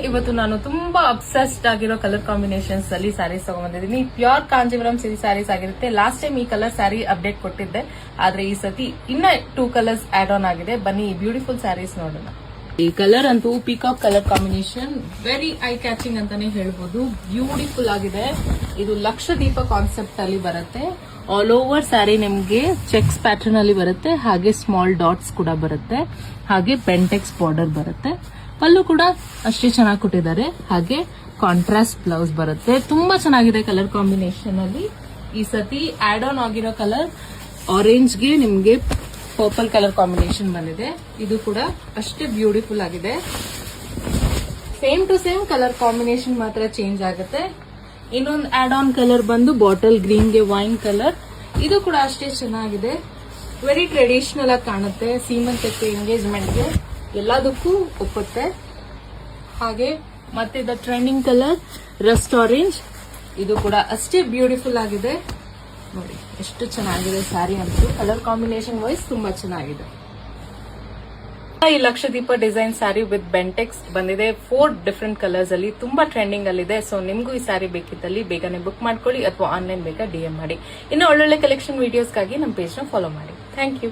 ಇವತ್ತು ನಾನು ತುಂಬಾ ಅಬ್ಸೆಸ್ಡ್ ಆಗಿರೋ ಕಲರ್ ಕಾಂಬಿನೇಷನ್ಸ್ ಅಲ್ಲಿ ಸ್ಯಾರೀಸ್ ತಗೊಂಡ್ಬಂದಿದ್ದೀನಿ. ಪ್ಯೂರ್ ಕಾಂಜೀವರಂ ಸಿರಿ ಸ್ಯಾರೀಸ್ ಆಗಿರುತ್ತೆ. ಲಾಸ್ಟ್ ಟೈಮ್ ಈ ಕಲರ್ ಸ್ಯಾರಿ ಅಪ್ಡೇಟ್ ಕೊಟ್ಟಿದ್ದೆ, ಆದ್ರೆ ಈ ಸತಿ ಇನ್ನ 2 ಕಲರ್ಸ್ ಆಡ್ ಆನ್ ಆಗಿದೆ. ಬನ್ನಿ ಈ ಬ್ಯೂಟಿಫುಲ್ ಸ್ಯಾರೀಸ್ ನೋಡೋಣ. ಈ ಕಲರ್ ಅಂತೂ peacock colour combination, very I catching ಅಂತಾನೆ ಹೇಳ್ಬೋದು. ಬ್ಯೂಟಿಫುಲ್ ಆಗಿದೆ. ಇದು ಲಕ್ಷದೀಪ ಕಾನ್ಸೆಪ್ಟ್ ಅಲ್ಲಿ ಬರುತ್ತೆ. ಆಲ್ ಓವರ್ ಸ್ಯಾರಿ ನಿಮ್ಗೆ ಚೆಕ್ಸ್ ಪ್ಯಾಟರ್ನ್ ಅಲ್ಲಿ ಬರುತ್ತೆ, ಹಾಗೆ ಸ್ಮಾಲ್ ಡಾಟ್ಸ್ ಕೂಡ ಬರುತ್ತೆ, ಹಾಗೆ ಬೆಂಟೆಕ್ಸ್ ಬಾರ್ಡರ್ ಬರುತ್ತೆ. ಪಲ್ಲು ಕೂಡ ಅಷ್ಟೇ ಚೆನ್ನಾಗಿ ಕೊಟ್ಟಿದ್ದಾರೆ, ಹಾಗೆ ಕಾಂಟ್ರಾಸ್ಟ್ ಬ್ಲೌಸ್ ಬರುತ್ತೆ. ತುಂಬಾ ಚೆನ್ನಾಗಿದೆ ಕಲರ್ ಕಾಂಬಿನೇಷನ್ ಅಲ್ಲಿ. ಈ ಸತಿ ಆಡ್ ಆನ್ ಆಗಿರೋ ಕಲರ್ ಆರೆಂಜ್ಗೆ ನಿಮ್ಗೆ ಪರ್ಪಲ್ ಕಲರ್ ಕಾಂಬಿನೇಷನ್ ಬಂದಿದೆ. ಇದು ಕೂಡ ಅಷ್ಟೇ ಬ್ಯೂಟಿಫುಲ್ ಆಗಿದೆ. Same to same colour combination ಮಾತ್ರ ಚೇಂಜ್ ಆಗುತ್ತೆ. ಇನ್ನೊಂದು ಆಡ್ ಆನ್ ಕಲರ್ ಬಂದು ಬಾಟಲ್ ಗ್ರೀನ್ಗೆ ವೈನ್ ಕಲರ್. ಇದು ಕೂಡ ಅಷ್ಟೇ ಚೆನ್ನಾಗಿದೆ. ವೆರಿ ಟ್ರೆಡಿಷನಲ್ ಆಗಿ ಕಾಣುತ್ತೆ. ಸೀಮಂತಕ್ಕೆ, ಎಂಗೇಜ್ಮೆಂಟ್ಗೆ ಎಲ್ಲದಕ್ಕೂ ಒಪ್ಪುತ್ತೆ. ಹಾಗೆ ಮತ್ತೆ the trending colour Rust orange, ಇದು ಕೂಡ ಅಷ್ಟೇ ಬ್ಯೂಟಿಫುಲ್ ಆಗಿದೆ. ನೋಡಿ ಎಷ್ಟು ಚೆನ್ನಾಗಿದೆ ಸ್ಯಾರಿ ಅಂತೂ. ಕಲರ್ ಕಾಂಬಿನೇಷನ್ ವೈಸ್ ತುಂಬಾ ಚೆನ್ನಾಗಿದೆ. ಈ ಲಕ್ಷದೀಪ ಡಿಸೈನ್ ಸ್ಯಾರಿ ವಿತ್ ಬೆಂಟೆಕ್ಸ್ ಬಂದಿದೆ 4 ಡಿಫರೆಂಟ್ ಕಲರ್ಸ್ ಅಲ್ಲಿ. ತುಂಬಾ ಟ್ರೆಂಡಿಂಗ್ ಅಲ್ಲಿದೆ. ಸೊ ನಿಮ್ಗೂ ಈ ಸ್ಯಾರಿ ಬೇಕಿದ್ದಲ್ಲಿ ಬೇಗನೆ ಬುಕ್ ಮಾಡ್ಕೊಳ್ಳಿ, ಅಥವಾ ಆನ್ಲೈನ್ ಬೇಕಾ DM ಮಾಡಿ. ಇನ್ನು ಒಳ್ಳೊಳ್ಳೆ ಕಲೆಕ್ಷನ್ ವಿಡಿಯೋಸ್ಗಾಗಿ ನಮ್ಮ ಪೇಜ್ ನ ಫಾಲೋ ಮಾಡಿ. Thank you.